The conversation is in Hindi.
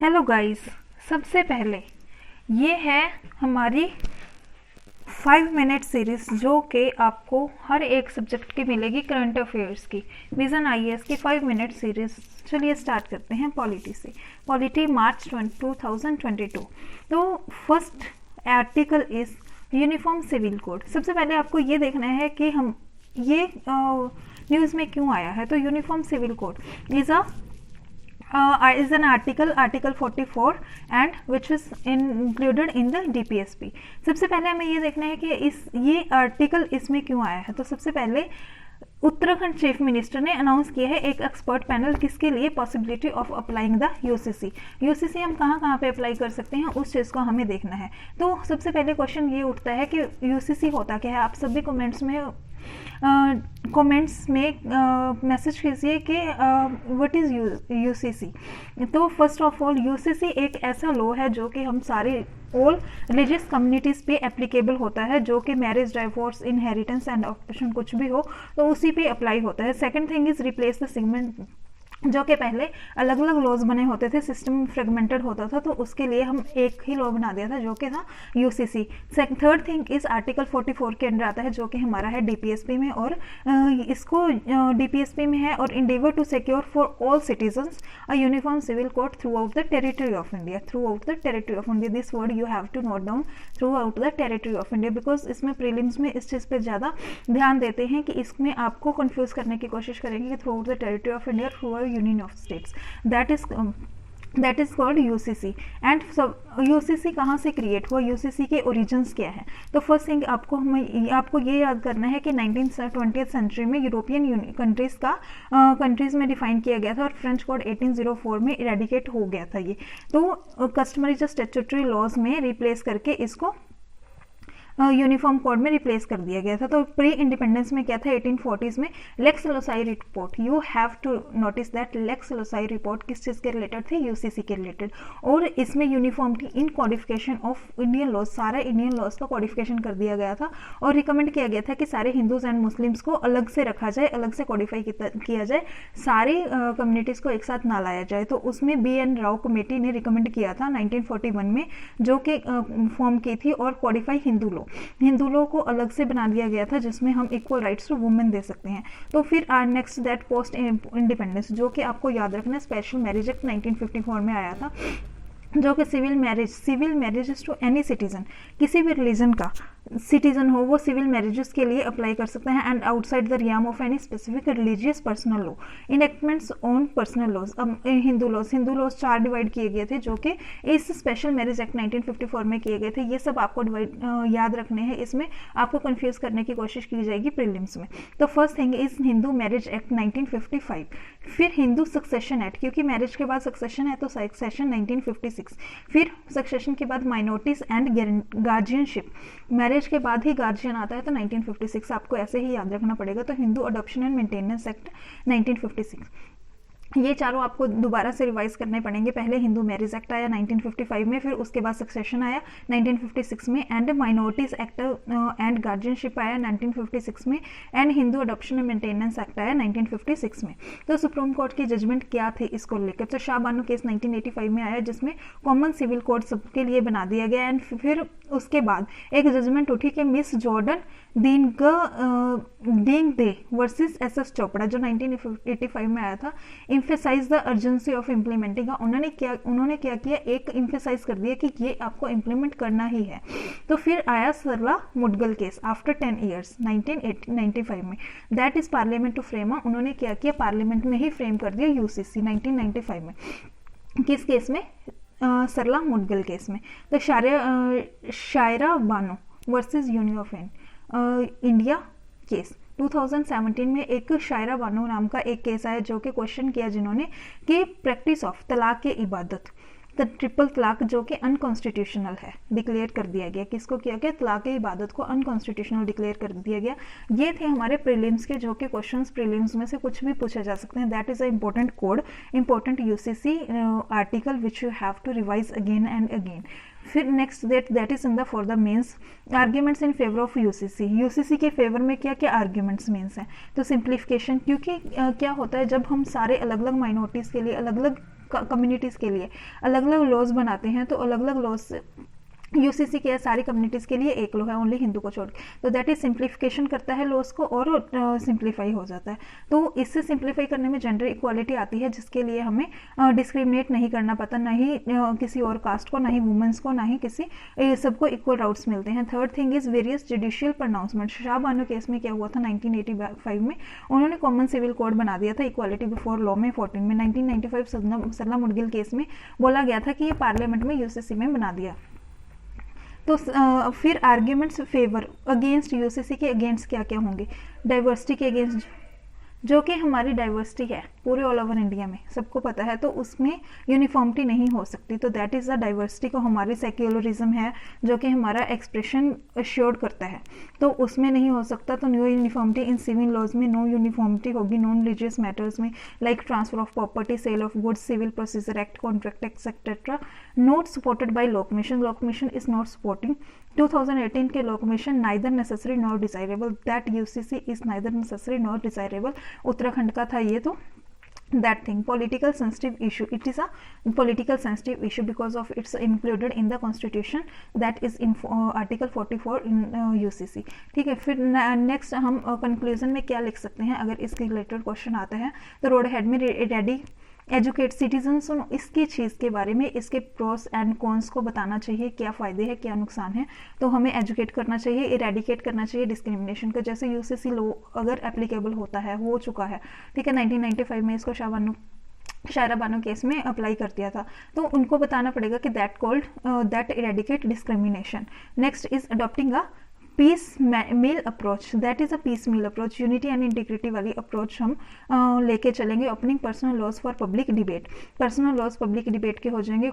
Hello guys. सबसे पहले ये है हमारी 5 मिनट सीरीज जो कि आपको हर एक सब्जेक्ट की मिलेगी। करंट अफेयर्स की, विजन आईएएस की 5 मिनट सीरीज। चलिए स्टार्ट करते हैं पॉलिटी से। Polity March 2022। तो first article is uniform civil code. सबसे पहले आपको ये देखना है कि हम ये न्यूज़ में क्यों आया है। तो uniform civil code is an article 44 and which is included in the DPSP। सबसे पहले हमें ये देखना है कि ये आर्टिकल इसमें क्यों आया है। तो सबसे पहले उत्तराखंड चीफ मिनिस्टर ने अनाउंस किया है एक एक्सपर्ट पैनल, किसके लिए? Possibility of applying the UCC. UCC हम कहाँ कहाँ पे अप्लाई कर सकते हैं, उस चीज़ को हमें देखना है। तो सबसे पहले क्वेश्चन ये उठता है कि यूसीसी होता क्या है। आप सभी कमेंट्स में मैसेज कीजिए कि व्हाट इज़ यूसीसी। तो फर्स्ट ऑफ ऑल यूसीसी एक ऐसा लॉ है जो कि हम सारे ऑल रिलीजियस कम्युनिटीज़ पे एप्लीकेबल होता है, जो कि marriage, divorce, inheritance and occupation कुछ भी हो तो उसी पे अप्लाई होता है। Second thing is replace the segment, जो कि पहले अलग अलग लॉज बने होते थे, सिस्टम फ्रेगमेंटेड होता था, तो उसके लिए हम एक ही लॉ बना दिया था जो कि था UCC. Third thing is article 44 के अंडर आता है जो कि हमारा है डीपीएसपी में, और इसको डीपीएसपी में है और endeavour to secure for all citizens a uniform civil code throughout the territory of India. Throughout the territory of India, this word you have to note down, throughout the territory of India, because इसमें प्रीलिम्स में इस चीज़ पर ज़्यादा ध्यान देते हैं कि इसमें आपको कन्फ्यूज़ करने की कोशिश करेंगे कि through out the territory of India, through out union of states, that is called UCC। And UCC कहाँ से क्रिएट हुआ, UCC के ओरिजिन्स क्या है। तो फर्स्ट थिंग आपको ये याद करना है कि 1920th सेंचुरी में यूरोपियन कंट्रीज में डिफाइन किया गया था और फ्रेंच कोड 1804 में इरेडिकेट हो गया था ये। तो कस्टमरी जो स्टैट्यूटरी लॉज में रिप्लेस करके इसको यूनिफॉर्म कोड में रिप्लेस कर दिया गया था। तो प्री इंडिपेंडेंस में क्या था, 1840s में Lex Loci report, you have to notice that Lex Loci report किस चीज़ के रिलेटेड थी, यूसीसी के रिलेटेड। और इसमें यूनिफॉर्म की इन कोडिफिकेशन ऑफ इंडियन लॉज, सारे इंडियन लॉज का कोडिफिकेशन कर दिया गया था और रिकमेंड किया गया था कि सारे हिंदूज एंड मुस्लिम्स को अलग से रखा जाए, अलग से कोडिफाई किया जाए, सारी कम्युनिटीज़ को एक साथ ना लाया जाए। तो उसमें BN राव कमेटी ने रिकमेंड किया था 1941 में, जो कि फॉर्म की थी, और कोडिफाई हिंदू लॉ को अलग से बना दिया गया था जिसमें हम इक्वल राइट्स टू वुमेन दे सकते हैं। तो फिर नेक्स्ट दैट पोस्ट इंडिपेंडेंस, जो कि आपको याद रखना, स्पेशल मैरिज एक्ट 1954 में आया था, जो कि civil marriages to any citizen, किसी भी रिलीजन का सिटीजन हो वो सिविल मैरिजेस के लिए अप्लाई कर सकते हैं, and outside the realm of any specific religious personal law, enactments on personal laws. अब हिंदू लॉज 4 डिवाइड किए गए थे जो कि इस स्पेशल मैरिज एक्ट 1954 में किए गए थे। ये सब आपको याद रखने हैं, इसमें आपको कंफ्यूज करने की कोशिश की जाएगी प्रीलिम्स में। तो first thing is Hindu marriage act 1955, फिर हिंदू सक्सेशन एक्ट, क्योंकि मैरिज के बाद सक्सेशन है तो सक्सेशन 1956, फिर सक्सेशन के बाद माइनॉरिटीज एंड गार्जियनशिप, मैरिज के बाद ही गार्जियन आता है तो 1956 आपको ऐसे ही याद रखना पड़ेगा। तो Hindu adoption and maintenance act 1956, ये चारों आपको दोबारा से रिवाइज करने पड़ेंगे। पहले हिंदू मैरिज एक्ट आया 1955 में, फिर उसके बाद सक्सेशन आया 1956 में, and minorities act and guardianship आया 1956 में, and Hindu adoption and maintenance act आया 1956 में। तो सुप्रीम कोर्ट की जजमेंट क्या थी इसको लेकर, तो शाह बानो केस 1985 में आया जिसमें कॉमन सिविल कोड सबके लिए बना दिया गया, एंड फिर उसके बाद एक जजमेंट उठी कि मिस जॉर्डन डिंग दे वर्सेस SS चोपड़ा, जो 1985 में आया था, emphasise the urgency of implementing. उन्होंने क्या किया, एक इम्फेसाइज कर दिया कि ये आपको इम्प्लीमेंट करना ही है। तो फिर आया Sarla Mudgal case after 10 years 1995 में, that is parliament to frame. उन्होंने क्या किया, पार्लियामेंट में ही फ्रेम कर दिया यूसीसी 1995 में। किस केस में? सरला मुडगल केस में। तो Shayara Bano versus union of India case 2017 में एक शायरा बानो नाम का एक केस आया जो कि क्वेश्चन किया जिन्होंने कि प्रैक्टिस ऑफ तलाक के इबादत, ट्रिपल तलाक जो कि अनकॉन्स्टिट्यूशनल है, डिक्लेयर कर दिया गया। किसको किया गया? तलाक की इबादत को अनकॉन्स्टिट्यूशनल डिक्लेयर कर दिया गया। ये थे हमारे प्रीलिम्स के, जो कि क्वेश्चंस प्रीलिम्स में से कुछ भी पूछे जा सकते हैं। That is a important code, important UCC article which you have to revise again and again. फिर next that is in the for the mains arguments in favour of UCC के फेवर में क्या क्या आर्ग्यूमेंट्स मेंस हैं। तो सिंप्लीफिकेशन, क्योंकि क्या होता है जब हम सारे अलग अलग माइनॉरिटीज़ के लिए अलग अलग कम्युनिटीज़ के लिए अलग अलग लॉज बनाते हैं, तो अलग अलग लॉज यूसीसी के सारी कम्युनिटीज़ के लिए एक लॉ है, ओनली हिंदू को छोड़ के। तो दैट इज सिंप्लीफिकेशन करता है लॉज को और सिंप्लीफाई हो जाता है। तो इससे सिंप्लीफाई करने में जेंडर इक्वालिटी आती है, जिसके लिए हमें डिस्क्रिमिनेट नहीं करना पड़ता, ना ही किसी और कास्ट को, ना ही वुमेंस को, ना ही किसी सबको इक्वल राइट्स मिलते हैं। Third thing is various judicial pronouncement. Shah Bano case में क्या हुआ था 1985 में, उन्होंने कॉमन सिविल कोड बना दिया था इक्वालिटी बिफोर लॉ में 14 में। 1995 सरला मुडगिल केस में बोला गया था कि ये पार्लियामेंट में यूसीसी में बना दिया। तो फिर आर्ग्यूमेंट्स फेवर अगेंस्ट यूसीसी के अगेंस्ट क्या क्या होंगे, डाइवर्सिटी के अगेंस्ट, जो कि हमारी डाइवर्सिटी है पूरे ऑल ओवर इंडिया में सबको पता है, तो उसमें यूनिफॉर्मिटी नहीं हो सकती। तो दैट इज़ द डाइवर्सिटी को हमारी सेक्युलरिज्म है जो कि हमारा एक्सप्रेशन अश्योर्ड करता है, तो उसमें नहीं हो सकता। तो no uniformity in civil laws में नो यूनिफॉर्मिटी होगी नॉन रिलीजियस मैटर्स में, like transfer of property, sale of goods, civil procedure act, contract etcetera, not supported by law commission. Law commission is not supporting 2018 के law commission neither necessary not desirable, that UCC is neither necessary not desirable, Uttarakhand का था ये। तो that thing, political sensitive issue, it is a political sensitive issue because of it's included in the constitution, that is in article 44 in UCC। ठीक है, फिर नेक्स्ट हम कंक्लूजन में क्या लिख सकते हैं अगर इसके रिलेटेड क्वेश्चन आता है, तो रोड हेड में रेडी एजुकेट सिटीजन्स, इसकी चीज़ के बारे में, इसके प्रोस एंड कॉन्स को बताना चाहिए, क्या फ़ायदे हैं क्या नुकसान है, तो हमें एजुकेट करना चाहिए, इरेडिकेट करना चाहिए डिस्क्रिमिनेशन को। जैसे यूसीसी लॉ अगर एप्लीकेबल होता है, हो चुका है, ठीक है, 1995 में इसको शायरा बानो केस में अप्लाई कर दिया था, तो उनको बताना पड़ेगा कि that eradicate discrimination. Next is adopting a piecemeal approach, that is a piecemeal approach, unity and integrity वाली अप्रोच हम लेके चलेंगे। Opening personal laws for public debate, personal laws public debate के हो जाएंगे।